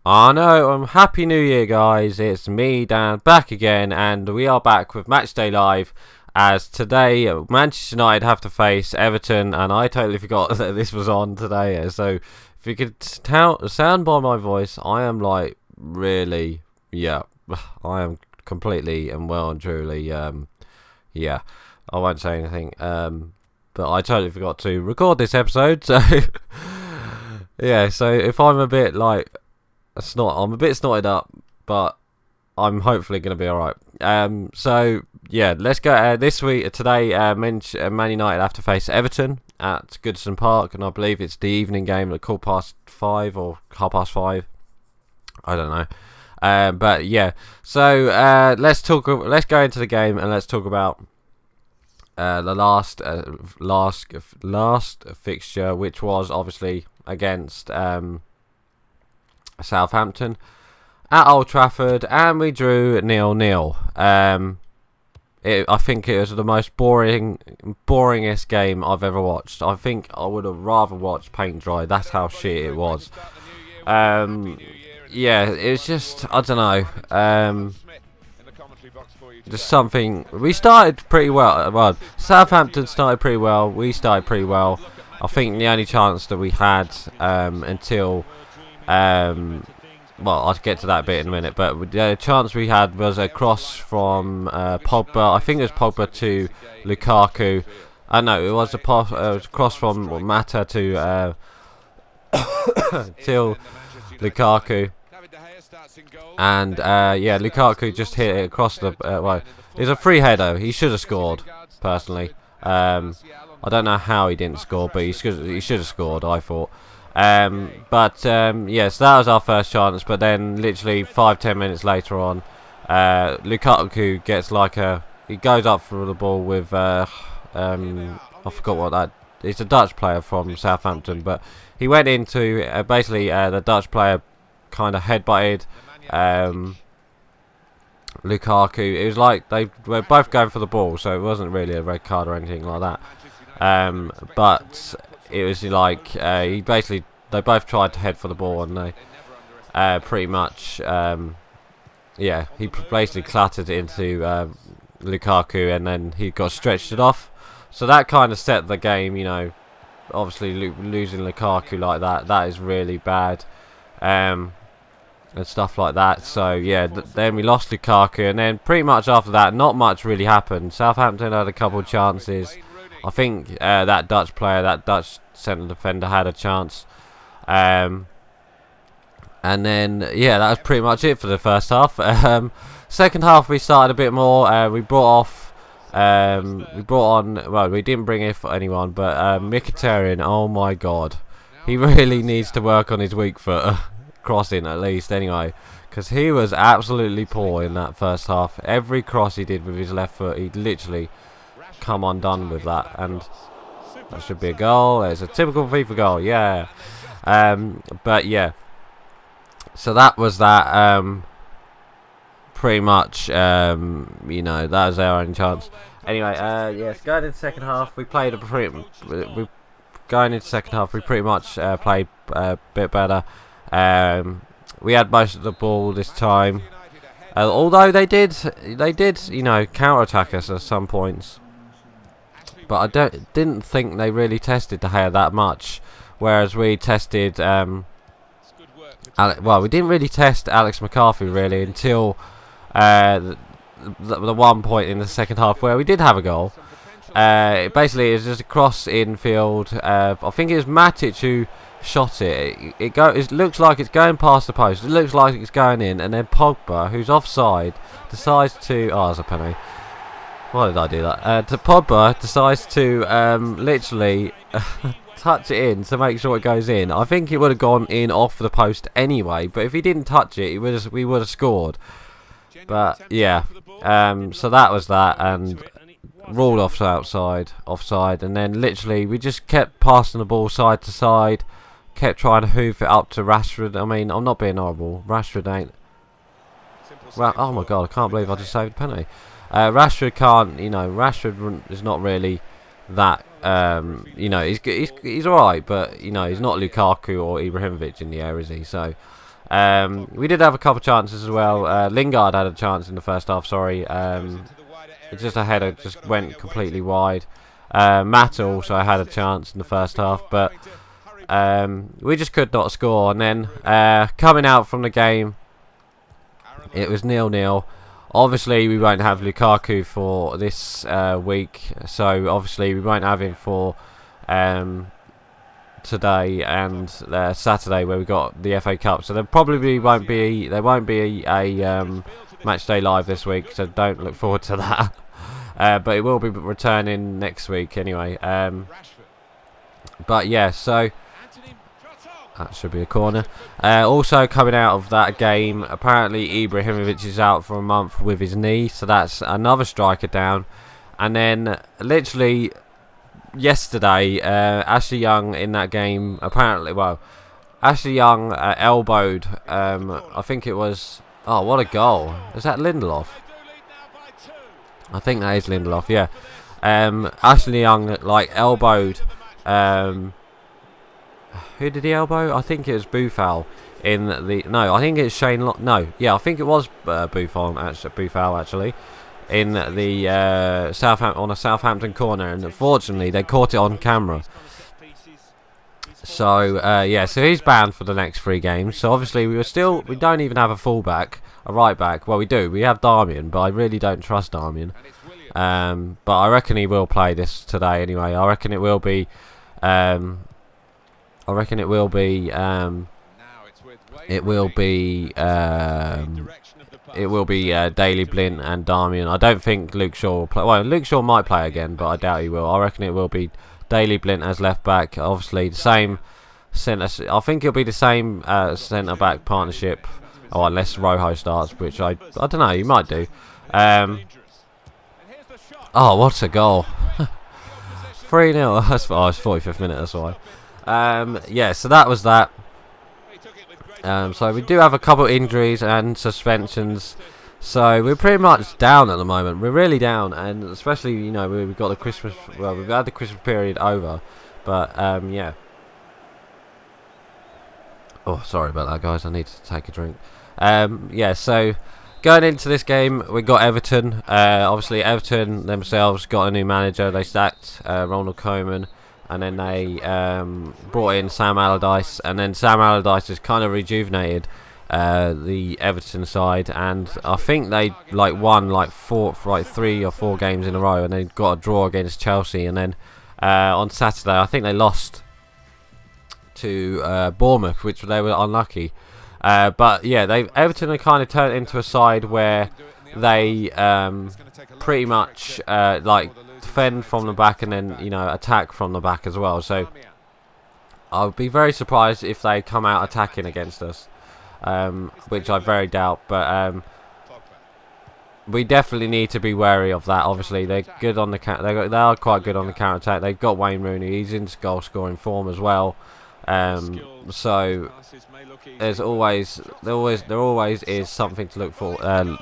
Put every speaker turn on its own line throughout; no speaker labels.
I know, Happy New Year, guys. It's me, Dan, back again, and we are back with Matchday Live. As today, Manchester United have to face Everton, and I totally forgot that this was on today. So, if you could sound by my voice, I am like really, yeah, I am completely and well and truly, yeah. I won't say anything, but I totally forgot to record this episode. So, yeah. So if I'm a bit like I'm a bit snotted up, but I'm hopefully going to be alright. So, yeah, let's go. Today, Man United have to face Everton at Goodison Park, and I believe it's the evening game at 5:15 or 5:30. I don't know. But, yeah, so let's go into the game, and let's talk about the last fixture, which was obviously against Southampton at Old Trafford, and we drew 0-0. I think it was the most boringest game I've ever watched. I think I would have rather watched paint dry. That's how shit it was. Yeah, it was just, I don't know. Just something. We started pretty well. Well, Southampton started pretty well. We started pretty well. I think the only chance that we had until well, I'll get to that bit in a minute, but the chance we had was a cross from Pogba. I think it was Pogba to Lukaku. No, it was a cross from Mata to till Lukaku, and yeah, Lukaku just hit it across the. Well, it was a free header. He should have scored, personally. I don't know how he didn't score, but he should have scored, I thought. Yes, that was our first chance, but then literally 5-10 minutes later on, Lukaku gets he goes up for the ball with I forgot what that. It's a Dutch player from Southampton, but he went into basically the Dutch player kind of headbutted Lukaku. It was like they were both going for the ball, so it wasn't really a red card or anything like that. But it was like they both tried to head for the ball, and they pretty much yeah, he basically clattered into Lukaku, and then he got stretched it off. So that kind of set the game, you know. Obviously losing Lukaku like that is really bad, and stuff like that. So yeah, then we lost Lukaku, and then pretty much after that, not much really happened. Southampton had a couple of chances. I think that Dutch centre defender had a chance. And then yeah, that was pretty much it for the first half. Second half we started a bit more. We brought on, well, we didn't bring in anyone, but Mkhitaryan, oh my god, he really needs to work on his weak foot crossing at least, anyway, because he was absolutely poor in that first half. Every cross he did with his left foot, he'd literally come undone with that, and that should be a goal. It's a typical FIFA goal, yeah. But yeah, so that was that. Pretty much, you know, that was our only chance. Anyway, yes, going into the second half, we played pretty much played a bit better. We had most of the ball this time, although they did, you know, counter-attack us at some points. But I didn't think they really tested De Gea that much, whereas we tested. Well, we didn't really test Alex McCarthy really until the one point in the second half where we did have a goal. Basically, it was just a cross infield. I think it was Matic who shot it. It looks like it's going past the post. It looks like it's going in, and then Pogba, who's offside, decides to. Oh, that's a penalty. Why did I do that? Pogba decides to literally touch it in to make sure it goes in. I think it would have gone in off the post anyway, but if he didn't touch it, we would have scored. But yeah, so that was that, and ruled offside, and then literally we just kept passing the ball side to side, kept trying to hoof it up to Rashford. I mean, I'm not being horrible. Rashford ain't. Well, oh my god, I can't believe I just saved a penalty. Rashford can't, you know, Rashford is not really that, you know, he's alright, but, you know, he's not Lukaku or Ibrahimovic in the air, is he? So, We did have a couple of chances as well. Lingard had a chance in the first half, sorry. It's just a header just went completely wide. Matt also had a chance in the first half, but we just could not score. And then coming out from the game, it was 0-0. Obviously, we won't have Lukaku for this week, so obviously we won't have him for today and Saturday, where we got the FA Cup. So there probably won't be a match day live this week, so don't look forward to that. But it will be returning next week anyway. But yeah, so that should be a corner. Also coming out of that game, apparently Ibrahimovic is out for a month with his knee, so that's another striker down. And then literally yesterday, Ashley Young in that game, apparently, well, Ashley Young elbowed, I think it was, oh, what a goal. Is that Lindelof? I think that is Lindelof, yeah. Ashley Young, like, elbowed, who did he elbow? I think it was Buffal in the, no, I think it's no, yeah, I think it was Buffal actually, in the on a Southampton corner, and unfortunately they caught it on camera. So yeah, so he's banned for the next 3 games. So obviously we don't even have a fullback, a right back. Well, we do. We have Darmian, but I really don't trust Darmian. But I reckon he will play this today anyway. I reckon it will be. It will be Daley Blind and Darmian. I don't think Luke Shaw will play. Well, Luke Shaw might play again, but I doubt he will. I reckon it will be Daley Blind as left back. Obviously, the same centre. I think it'll be the same centre back partnership. Oh, unless Rojo starts, which I don't know. You might do. Oh, what a goal! 3-0. That's oh, it's 45th minute. That's why. Yeah, so that was that. So we do have a couple of injuries and suspensions, so we're pretty much down at the moment. We're really down, and especially, you know, we've got the Christmas. Well, we've had the Christmas period over, but yeah. Oh, sorry about that, guys. I need to take a drink. Yeah, so going into this game, we got Everton. Obviously, Everton themselves got a new manager. They sacked Ronald Koeman. And then they brought in Sam Allardyce, and then Sam Allardyce has kind of rejuvenated the Everton side, and I think they won 3 or 4 games in a row, and they got a draw against Chelsea, and then on Saturday I think they lost to Bournemouth, which they were unlucky. But yeah, Everton are kind of turned into a side where they pretty much defend from the back and then, you know, attack from the back as well. So I would be very surprised if they come out attacking against us, which I very doubt. But we definitely need to be wary of that. Obviously, they're good on the they are quite good on the counter attack. They've got Wayne Rooney. He's in goal scoring form as well. So there always is something to look for.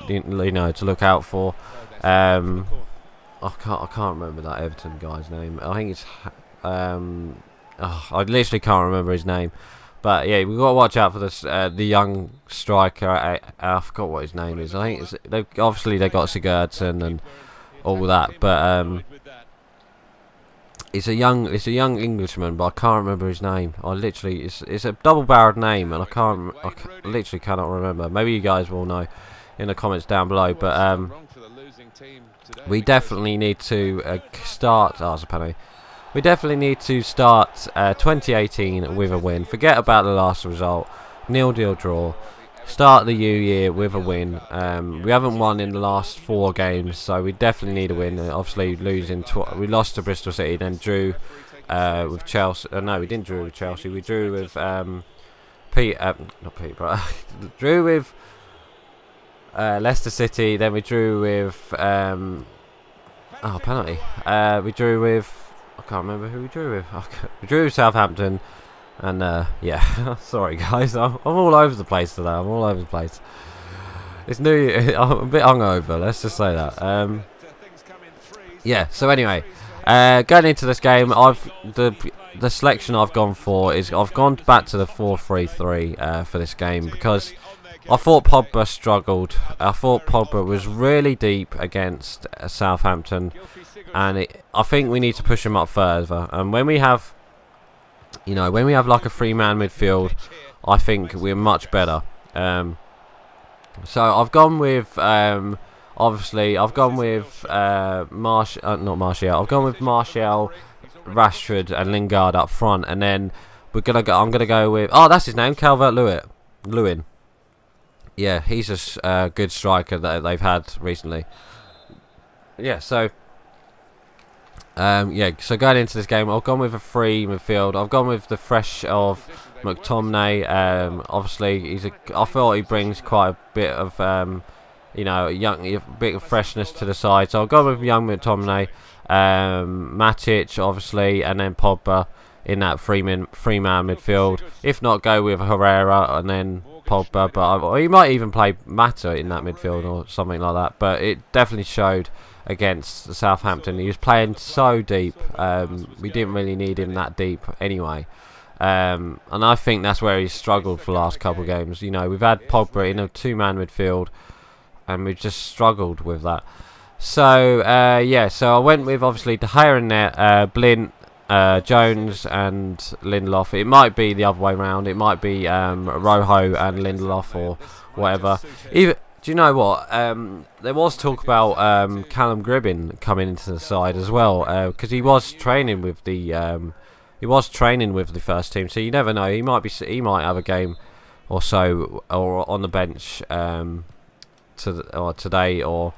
You know, to look out for. I can't remember that Everton guy's name. I think it's I literally can't remember his name. But yeah, we've got to watch out for this the young striker. I forgot what his name is. I think obviously they got Sigurdsson and all that, but it's a young Englishman, but I can't remember his name. It's a double-barreled name, and I literally cannot remember. Maybe you guys will know in the comments down below. But we definitely need to start. Oh, it's a penalty. We definitely need to start 2018 with a win. Forget about the last result. 0-0 draw. Start the new year with a win. We haven't won in the last 4 games, so we definitely need a win. Obviously, we lost to Bristol City, then drew with Chelsea. No, we didn't drew with Chelsea. We drew with drew with Leicester City. Then we drew with penalty. We drew with. I can't remember who we drew with. We drew with Southampton, and yeah. Sorry guys, I'm all over the place today. I'm all over the place. It's new. I'm a bit hungover. Let's just say that. Yeah. So anyway, Going into this game, the selection I've gone for is I've gone back to the 4-3-3 for this game because I thought Pogba struggled. I thought Pogba was really deep against Southampton, and I think we need to push him up further. And when we have, you know, when we have like a 3-man midfield, I think we're much better. So I've gone with obviously I've gone with not Martial. I've gone with Martial, Rashford, and Lingard up front, and then I'm gonna go with that's his name, Calvert-Lewin. Yeah, he's a good striker that they've had recently. Yeah, so so going into this game, I've gone with a 3 midfield. I've gone with the fresh of McTominay. Obviously, I thought he brings quite a bit of you know, a bit of freshness to the side. So I've gone with young McTominay, Matic, obviously, and then Pogba in that 3-man midfield. If not, go with Herrera and then Pogba, but he might even play Mata in that midfield or something like that. But it definitely showed against Southampton. He was playing so deep. We didn't really need him that deep anyway. And I think that's where he's struggled for the last couple of games. You know, we've had Pogba in a 2-man midfield, and we've just struggled with that. So yeah, so I went with obviously De Gea in there, Blint, Jones and Lindelof. It might be the other way around. It might be Rojo and Lindelof or whatever. Do you know what? There was talk about Callum Gribbin coming into the side as well, because he was training with the first team. So you never know. He might have a game or so or on the bench today or,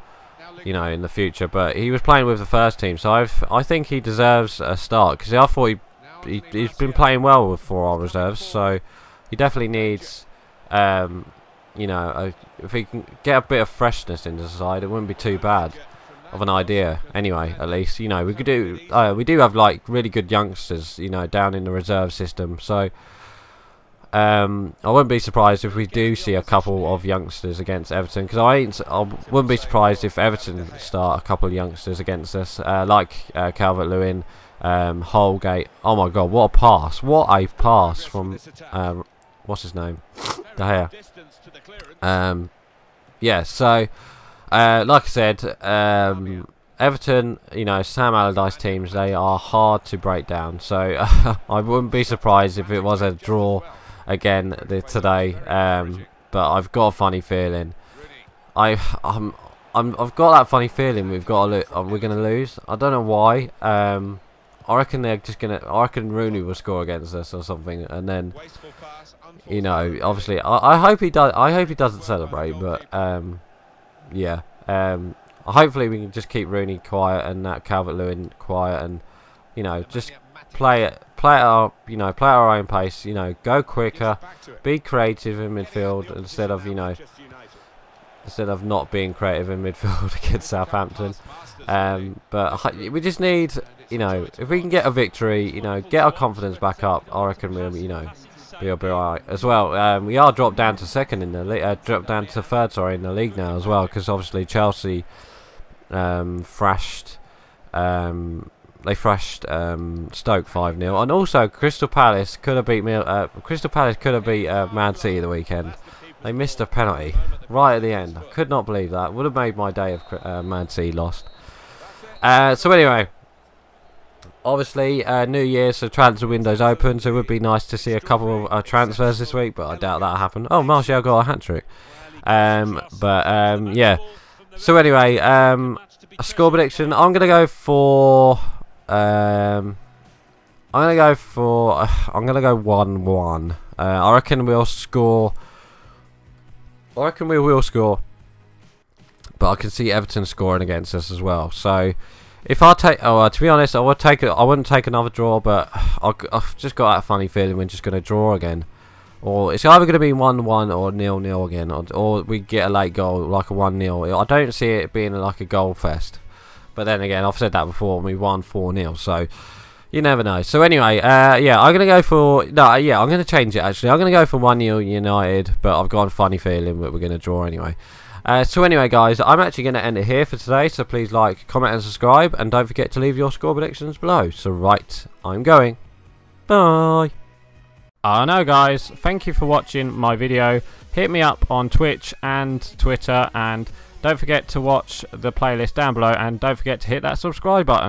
you know, in the future, but he was playing with the first team, so I think he deserves a start because I thought he's been playing well for our reserves, so he definitely needs, you know, if he can get a bit of freshness into the side, it wouldn't be too bad of an idea. Anyway, at least, you know, we do have like really good youngsters, you know, down in the reserve system, so. I wouldn't be surprised if we do see a couple of youngsters against Everton, because I wouldn't be surprised if Everton start a couple of youngsters against us, like Calvert-Lewin, Holgate. Oh my God, what a pass! What a pass from what's his name, De Gea. Yeah, so like I said, Everton, you know, Sam Allardyce teams, they are hard to break down. So I wouldn't be surprised if it was a draw again today, but I've got a funny feeling. I've got that funny feeling we're gonna lose. I don't know why. I reckon I reckon Rooney will score against us or something, and then, you know, obviously I hope he does. I hope he doesn't celebrate, but yeah. Hopefully we can just keep Rooney quiet and that Calvert-Lewin quiet, and, you know, just play at our own pace. You know, go quicker, be creative in midfield instead of not being creative in midfield against Southampton. But we just need, you know, if we can get a victory, you know, get our confidence back up, I reckon we'll, you know, we'll be alright as well. We are dropped down to second in the league, dropped down to third, sorry, in the league now as well, because obviously Chelsea thrashed. They thrashed Stoke 5-0, and also Crystal Palace could have beat Man City the weekend. They missed a penalty right at the end. I could not believe that. Would have made my day if Man City lost. So anyway, obviously New Year, so transfer window's open, so it would be nice to see a couple of transfers this week, but I doubt that'll happen. Oh, Martial got a hat-trick. Yeah. So anyway, a score prediction. I'm gonna go for. I'm gonna go 1-1. I reckon we'll score. I reckon we will score, but I can see Everton scoring against us as well. So if I take, to be honest, I wouldn't take another draw, but I've just got that funny feeling we're just gonna draw again, or it's either gonna be 1-1 or 0-0 again, or we get a late goal like a 1-0. I don't see it being like a goal fest. But then again, I've said that before, and we won 4-0, so you never know. So anyway, yeah, I'm going to go for... No, yeah, I'm going to change it, actually. I'm going to go for 1-0 United, but I've got a funny feeling that we're going to draw anyway. So anyway, guys, I'm actually going to end it here for today. So please like, comment, and subscribe, and don't forget to leave your score predictions below. So right, I'm going. Bye.
I know, guys. Thank you for watching my video. Hit me up on Twitch and Twitter, and don't forget to watch the playlist down below, and don't forget to hit that subscribe button.